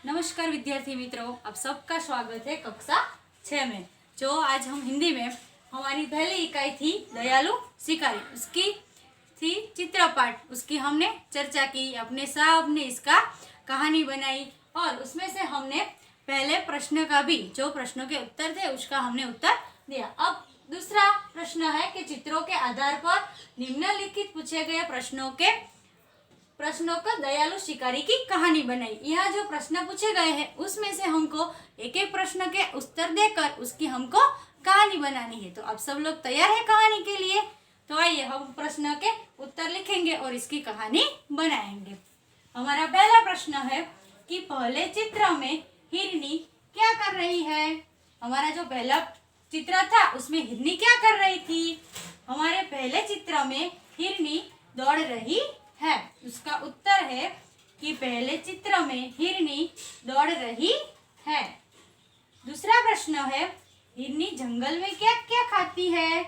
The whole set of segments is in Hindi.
नमस्कार विद्यार्थी मित्रों, आप सबका स्वागत है कक्षा 6 में। जो आज हम हिंदी में हमारी पहली इकाई थी दयालु शिकारी, उसकी थी चित्रपाठ, उसकी हमने चर्चा की। अपने साहब ने इसका कहानी बनाई और उसमें से हमने पहले प्रश्न का भी, जो प्रश्नों के उत्तर थे उसका हमने उत्तर दिया। अब दूसरा प्रश्न है कि चित्रों के आधार पर निम्नलिखित पूछे गए प्रश्नों का दयालु शिकारी की कहानी बनाई। यहाँ जो प्रश्न पूछे गए हैं उसमें से हमको एक एक प्रश्न के उत्तर देकर उसकी हमको कहानी बनानी है। तो आप सब लोग तैयार है कहानी के लिए? तो आइए हम प्रश्न के उत्तर लिखेंगे और इसकी कहानी बनाएंगे। हमारा पहला प्रश्न है कि पहले चित्र में हिरनी क्या कर रही है। हमारा जो पहला चित्र था उसमें हिरनी क्या कर रही थी? हमारे पहले चित्र में हिरनी दौड़ रही है। उसका उत्तर है कि पहले चित्र में हिरनी दौड़ रही है। दूसरा प्रश्न है, हिरनी जंगल में क्या क्या खाती है।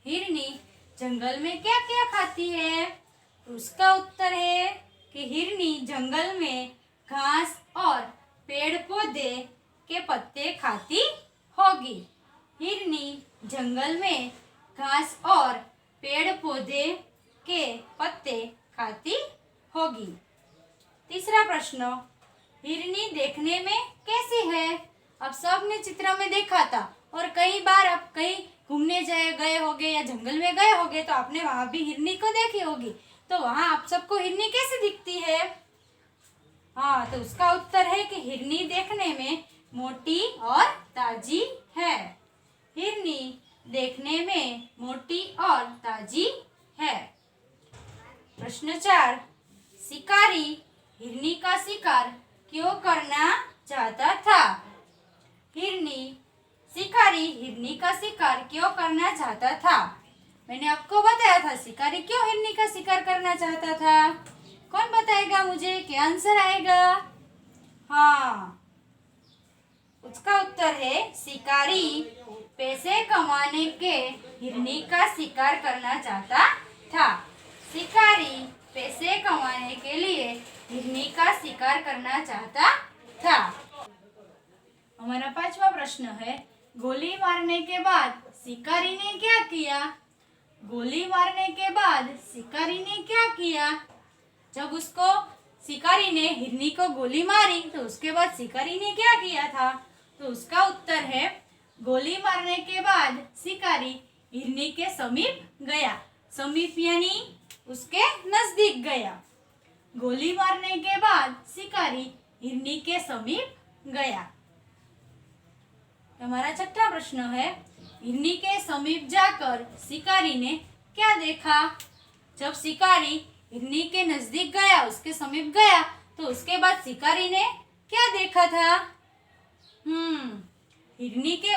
हिरनी जंगल में क्या क्या खाती है? उसका उत्तर है कि हिरनी जंगल में घास और पेड़ पौधे के पत्ते खाती होगी। हिरनी जंगल में घास और पेड़ पौधे के पत्ते खाती होगी। तीसरा प्रश्न, हिरनी देखने में कैसी है। अब सबने चित्र में देखा था और कई बार आप कहीं घूमने गए होगे या जंगल में गए होगे तो आपने वहां भी हिरनी को देखी होगी। तो वहां आप सबको हिरनी कैसी दिखती है? हाँ, तो उसका उत्तर है कि हिरनी देखने में मोटी और ताजी है। हिरनी देखने में मोटी और ताजी है। प्रश्न 4, शिकारी हिरनी का शिकार क्यों करना चाहता था। शिकारी हिरनी का शिकार क्यों करना चाहता था? मैंने आपको बताया था शिकारी क्यों हिरनी का शिकार करना चाहता था। कौन बताएगा मुझे? क्या आंसर आएगा? हाँ, उसका उत्तर है शिकारी पैसे कमाने के हिरनी का शिकार करना चाहता था। शिकारी पैसे कमाने के लिए हिरनी का शिकार करना चाहता था। हमारा पांचवा प्रश्न है, गोली मारने के बाद शिकारी ने क्या किया। गोली मारने के बाद शिकारी ने क्या किया? जब उसको शिकारी ने हिरनी को गोली मारी तो उसके बाद शिकारी ने क्या किया था? तो उसका उत्तर है, गोली मारने के बाद शिकारी हिरनी के समीप गया। समीप यानी उसके नजदीक गया। गोली मारने के बाद शिकारी हिरनी के समीप गया। हमारा छठा प्रश्न है, हिरनी के समीप जाकर शिकारी ने क्या देखा। जब शिकारी हिरनी के नजदीक गया, उसके समीप गया, तो उसके बाद शिकारी ने क्या देखा था?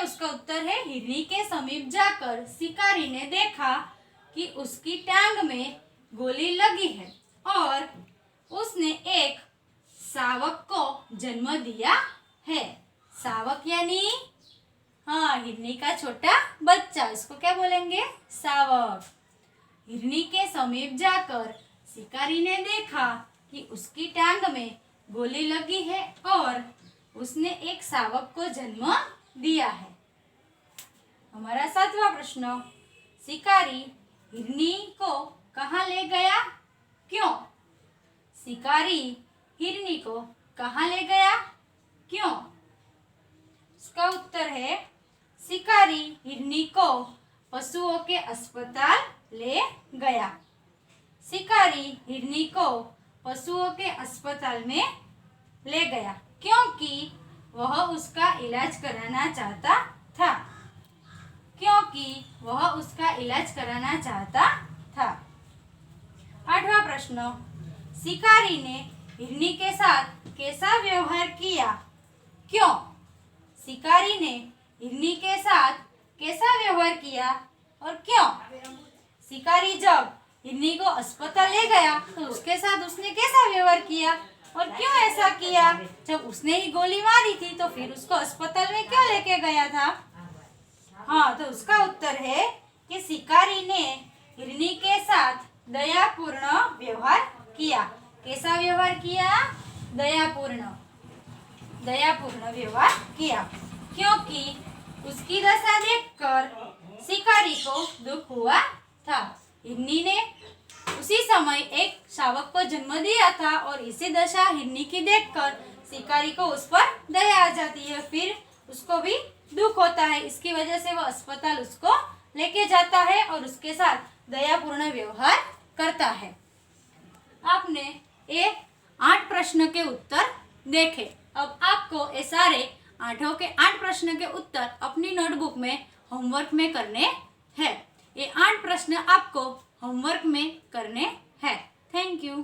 उसका उत्तर है, हिरनी के समीप जाकर शिकारी ने देखा कि उसकी टांग में गोली लगी है और उसने एक शावक को जन्म दिया है। शावक यानी हिरनी का छोटा बच्चा, इसको क्या बोलेंगे? शावक। हिरनी के समीप जाकर शिकारी ने देखा कि उसकी टांग में गोली लगी है और उसने एक शावक को जन्म दिया है। हमारा सातवां प्रश्न, शिकारी हिरनी को कहाँ ले गया, क्यों। शिकारी हिरनी को कहाँ ले गया, क्यों। इसका उत्तर है, शिकारी हिरनी को पशुओं के अस्पताल ले गया। शिकारी हिरनी को पशुओं के अस्पताल में ले गया क्योंकि वह उसका इलाज कराना चाहता था। आठवां प्रश्न, शिकारी ने हिरनी के साथ कैसा व्यवहार किया, क्यों। शिकारी ने हिरनी के साथ कैसा व्यवहार किया और क्यों। शिकारी जब हिरनी को अस्पताल ले गया तो उसके साथ उसने कैसा व्यवहार किया और क्यों ऐसा किया। जब उसने ही गोली मारी थी तो फिर उसको अस्पताल में क्यों लेके गया था। तो उसका उत्तर है कि शिकारी ने हिरनी के साथ दयापूर्ण व्यवहार किया। कैसा व्यवहार किया? दयापूर्ण। दयापूर्ण व्यवहार किया, क्योंकि उसकी दशा देखकर शिकारी को दुख हुआ था। हिरनी ने उसी समय एक शावक को जन्म दिया था और इसी दशा हिरनी की देखकर शिकारी को उस पर दया आ जाती है, फिर उसको भी दुख होता है। इसकी वजह से वो अस्पताल उसको लेके जाता है और उसके साथ दयापूर्ण व्यवहार करता है। आपने ये 8 प्रश्न के उत्तर देखे। अब आपको ये सारे 8 प्रश्न के उत्तर अपनी नोटबुक में होमवर्क में करने हैं। ये 8 प्रश्न आपको होमवर्क में करने हैं। Thank you.